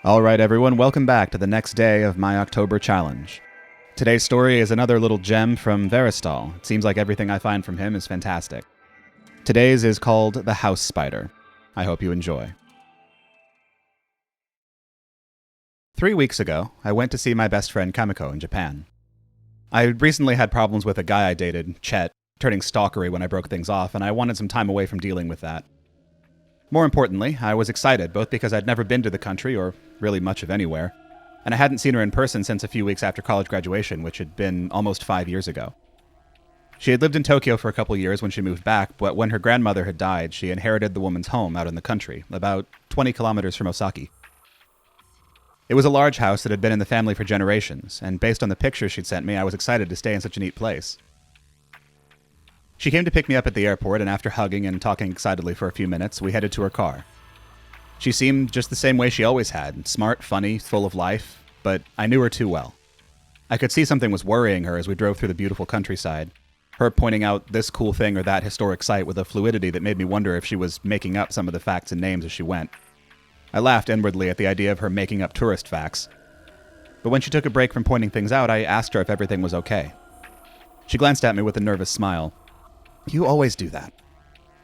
Alright everyone, welcome back to the next day of my October challenge. Today's story is another little gem from Veristal. It seems like everything I find from him is fantastic. Today's is called The House Spider. I hope you enjoy. 3 weeks ago, I went to see my best friend Kamiko in Japan. I recently had problems with a guy I dated, Chet, turning stalkery when I broke things off, and I wanted some time away from dealing with that. More importantly, I was excited, both because I'd never been to the country, or really much of anywhere, and I hadn't seen her in person since a few weeks after college graduation, which had been almost 5 years ago. She had lived in Tokyo for a couple years when she moved back, but when her grandmother had died, she inherited the woman's home out in the country, about 20 kilometers from Osaki. It was a large house that had been in the family for generations, and based on the pictures she'd sent me, I was excited to stay in such a neat place. She came to pick me up at the airport, and after hugging and talking excitedly for a few minutes, we headed to her car. She seemed just the same way she always had, smart, funny, full of life, but I knew her too well. I could see something was worrying her as we drove through the beautiful countryside, her pointing out this cool thing or that historic site with a fluidity that made me wonder if she was making up some of the facts and names as she went. I laughed inwardly at the idea of her making up tourist facts. But when she took a break from pointing things out, I asked her if everything was okay. She glanced at me with a nervous smile. "You always do that."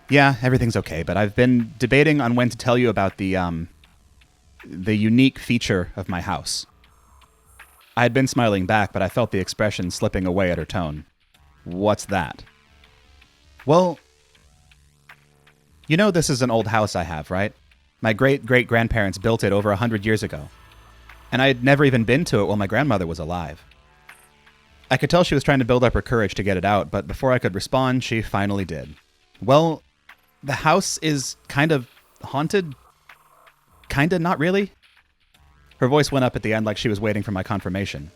"Yeah, everything's okay, but I've been debating on when to tell you about the unique feature of my house." I had been smiling back, but I felt the expression slipping away at her tone. "What's that?" "Well, you know this is an old house I have, right? My great-great-grandparents built it over 100 years ago. And I had never even been to it while my grandmother was alive." I could tell she was trying to build up her courage to get it out, but before I could respond, she finally did. "Well, the house is kind of haunted. Kinda, not really." Her voice went up at the end like she was waiting for my confirmation.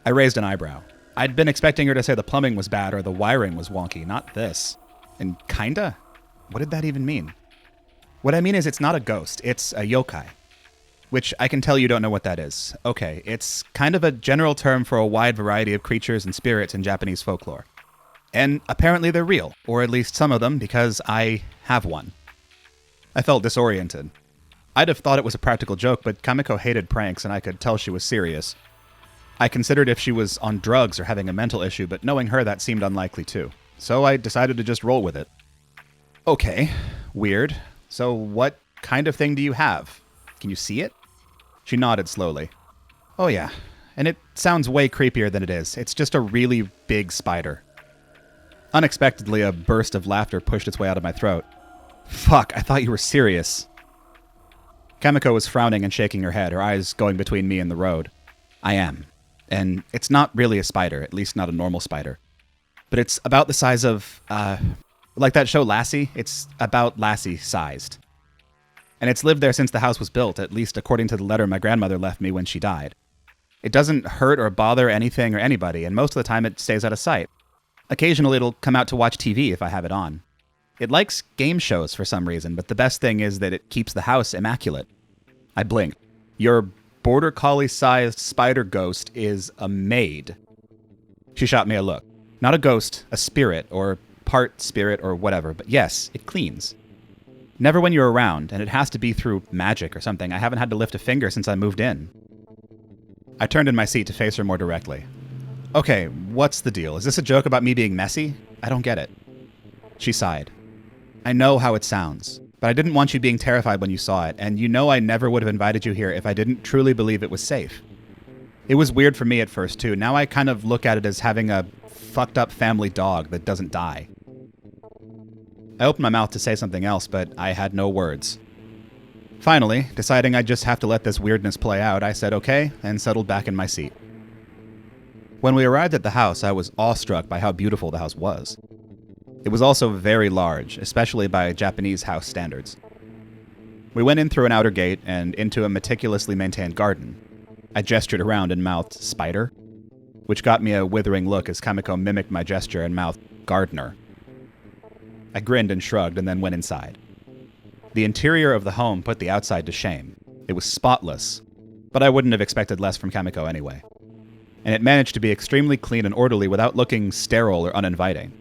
I raised an eyebrow. I'd been expecting her to say the plumbing was bad or the wiring was wonky, not this. And kinda? What did that even mean? "What I mean is it's not a ghost, it's a yokai. Which I can tell you don't know what that is. Okay, it's kind of a general term for a wide variety of creatures and spirits in Japanese folklore. And apparently they're real, or at least some of them, because I have one." I felt disoriented. I'd have thought it was a practical joke, but Kamiko hated pranks, and I could tell she was serious. I considered if she was on drugs or having a mental issue, but knowing her, that seemed unlikely too. So I decided to just roll with it. "Okay, weird. So what kind of thing do you have? Can you see it?" She nodded slowly. "Oh yeah, and it sounds way creepier than it is. It's just a really big spider." Unexpectedly, a burst of laughter pushed its way out of my throat. "Fuck, I thought you were serious." Kamiko was frowning and shaking her head, her eyes going between me and the road. "I am. And it's not really a spider, at least not a normal spider. But it's about the size of, like that show Lassie? It's about Lassie-sized. And it's lived there since the house was built, at least according to the letter my grandmother left me when she died. It doesn't hurt or bother anything or anybody, and most of the time it stays out of sight. Occasionally it'll come out to watch TV if I have it on. It likes game shows for some reason, but the best thing is that it keeps the house immaculate." I blinked. "Your border collie-sized spider ghost is a maid." She shot me a look. "Not a ghost, a spirit, or part spirit, or whatever, but yes, it cleans. Never when you're around, and it has to be through magic or something. I haven't had to lift a finger since I moved in." I turned in my seat to face her more directly. "Okay, what's the deal? Is this a joke about me being messy? I don't get it." She sighed. "I know how it sounds, but I didn't want you being terrified when you saw it, and you know I never would have invited you here if I didn't truly believe it was safe. It was weird for me at first, too. Now I kind of look at it as having a fucked up family dog that doesn't die." I opened my mouth to say something else, but I had no words. Finally, deciding I'd just have to let this weirdness play out, I said okay and settled back in my seat. When we arrived at the house, I was awestruck by how beautiful the house was. It was also very large, especially by Japanese house standards. We went in through an outer gate and into a meticulously maintained garden. I gestured around and mouthed, "Spider?" which got me a withering look as Kamiko mimicked my gesture and mouthed, "Gardener." I grinned and shrugged and then went inside. The interior of the home put the outside to shame. It was spotless, but I wouldn't have expected less from Kamiko anyway. And it managed to be extremely clean and orderly without looking sterile or uninviting.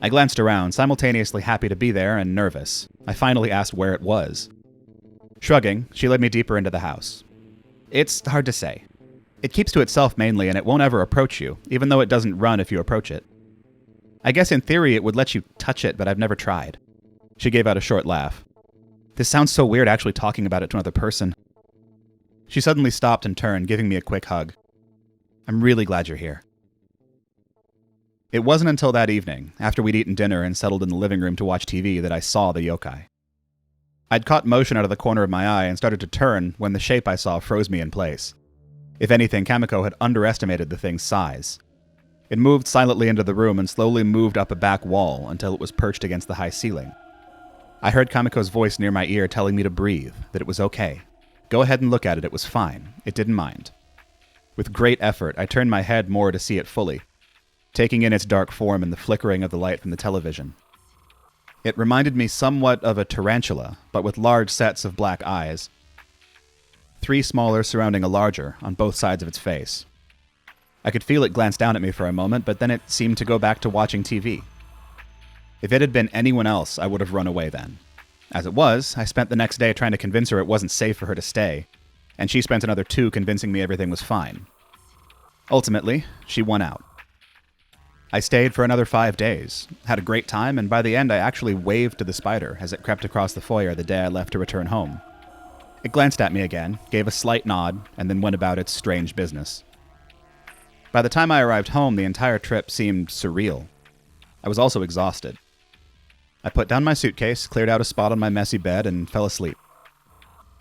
I glanced around, simultaneously happy to be there and nervous. I finally asked where it was. Shrugging, she led me deeper into the house. It's hard to say. It keeps to itself mainly, and it won't ever approach you, even though it doesn't run if you approach it. I guess in theory it would let you touch it, but I've never tried. She gave out a short laugh. This sounds so weird actually talking about it to another person. She suddenly stopped and turned, giving me a quick hug. I'm really glad you're here. It wasn't until that evening, after we'd eaten dinner and settled in the living room to watch TV, that I saw the yokai. I'd caught motion out of the corner of my eye and started to turn when the shape I saw froze me in place. If anything, Kamiko had underestimated the thing's size. It moved silently into the room and slowly moved up a back wall until it was perched against the high ceiling. I heard Kamiko's voice near my ear telling me to breathe, that it was okay. Go ahead and look at it, it was fine. It didn't mind. With great effort, I turned my head more to see it fully, taking in its dark form and the flickering of the light from the television. It reminded me somewhat of a tarantula, but with large sets of black eyes. 3 smaller surrounding a larger on both sides of its face. I could feel it glance down at me for a moment, but then it seemed to go back to watching TV. If it had been anyone else, I would have run away then. As it was, I spent the next day trying to convince her it wasn't safe for her to stay, and she spent another 2 convincing me everything was fine. Ultimately, she won out. I stayed for another 5 days, had a great time, and by the end I actually waved to the spider as it crept across the foyer the day I left to return home. It glanced at me again, gave a slight nod, and then went about its strange business. By the time I arrived home, the entire trip seemed surreal. I was also exhausted. I put down my suitcase, cleared out a spot on my messy bed, and fell asleep.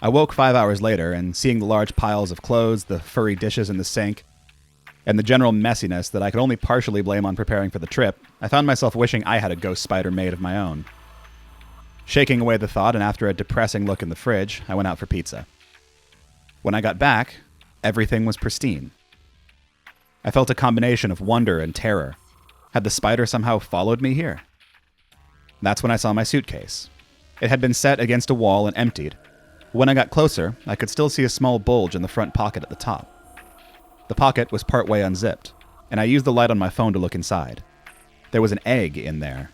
I woke 5 hours later, and seeing the large piles of clothes, the furry dishes in the sink, and the general messiness that I could only partially blame on preparing for the trip, I found myself wishing I had a ghost spider made of my own. Shaking away the thought, and after a depressing look in the fridge, I went out for pizza. When I got back, everything was pristine. I felt a combination of wonder and terror. Had the spider somehow followed me here? That's when I saw my suitcase. It had been set against a wall and emptied. When I got closer, I could still see a small bulge in the front pocket at the top. The pocket was partway unzipped, and I used the light on my phone to look inside. There was an egg in there.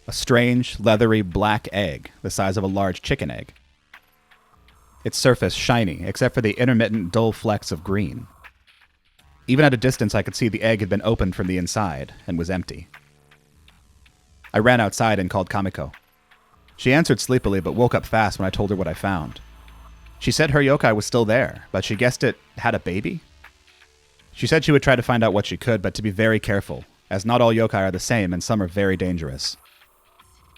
A strange, leathery, black egg, the size of a large chicken egg. Its surface shiny, except for the intermittent, dull flecks of green. Even at a distance, I could see the egg had been opened from the inside and was empty. I ran outside and called Kamiko. She answered sleepily, but woke up fast when I told her what I found. She said her yokai was still there, but she guessed it had a baby? She said she would try to find out what she could, but to be very careful, as not all yokai are the same and some are very dangerous.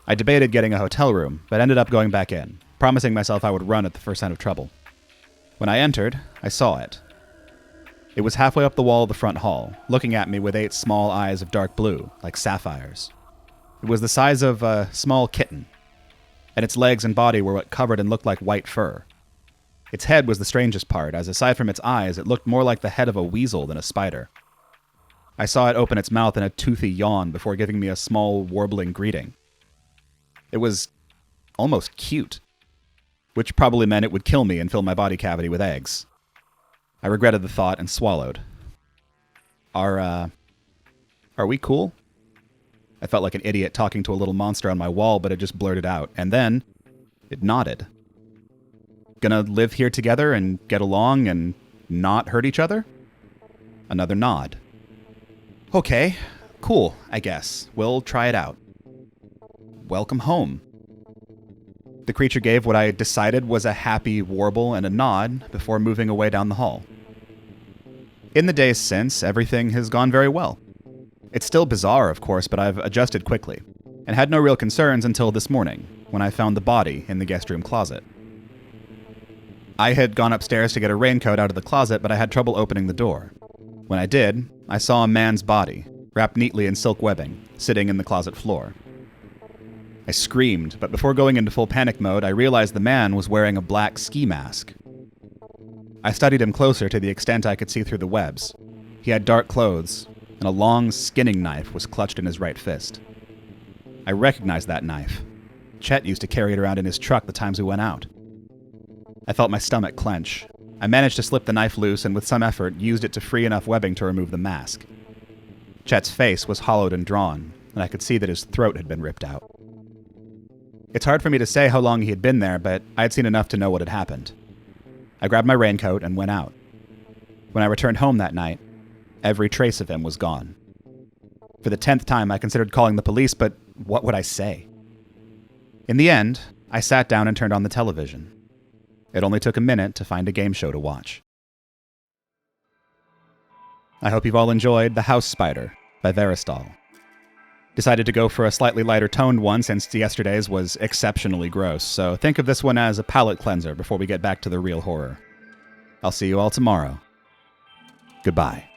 I debated getting a hotel room, but ended up going back in, promising myself I would run at the first sign of trouble. When I entered, I saw it. It was halfway up the wall of the front hall, looking at me with 8 small eyes of dark blue, like sapphires. It was the size of a small kitten, and its legs and body were what covered and looked like white fur. Its head was the strangest part, as aside from its eyes, it looked more like the head of a weasel than a spider. I saw it open its mouth in a toothy yawn before giving me a small, warbling greeting. It was almost cute, which probably meant it would kill me and fill my body cavity with eggs. I regretted the thought and swallowed. Are we cool? I felt like an idiot talking to a little monster on my wall, but it just blurted out. And then, it nodded. Gonna live here together and get along and not hurt each other? Another nod. Okay, cool, I guess. We'll try it out. Welcome home. The creature gave what I decided was a happy warble and a nod before moving away down the hall. In the days since, everything has gone very well. It's still bizarre, of course, but I've adjusted quickly, and had no real concerns until this morning, when I found the body in the guest room closet. I had gone upstairs to get a raincoat out of the closet, but I had trouble opening the door. When I did, I saw a man's body, wrapped neatly in silk webbing, sitting in the closet floor. I screamed, but before going into full panic mode, I realized the man was wearing a black ski mask. I studied him closer to the extent I could see through the webs. He had dark clothes, and a long skinning knife was clutched in his right fist. I recognized that knife. Chet used to carry it around in his truck the times we went out. I felt my stomach clench. I managed to slip the knife loose and with some effort used it to free enough webbing to remove the mask. Chet's face was hollowed and drawn, and I could see that his throat had been ripped out. It's hard for me to say how long he had been there, but I had seen enough to know what had happened. I grabbed my raincoat and went out. When I returned home that night, every trace of him was gone. For the 10th time, I considered calling the police, but what would I say? In the end, I sat down and turned on the television. It only took a minute to find a game show to watch. I hope you've all enjoyed The House Spider by Veristal. Decided to go for a slightly lighter toned one since yesterday's was exceptionally gross, so think of this one as a palate cleanser before we get back to the real horror. I'll see you all tomorrow. Goodbye.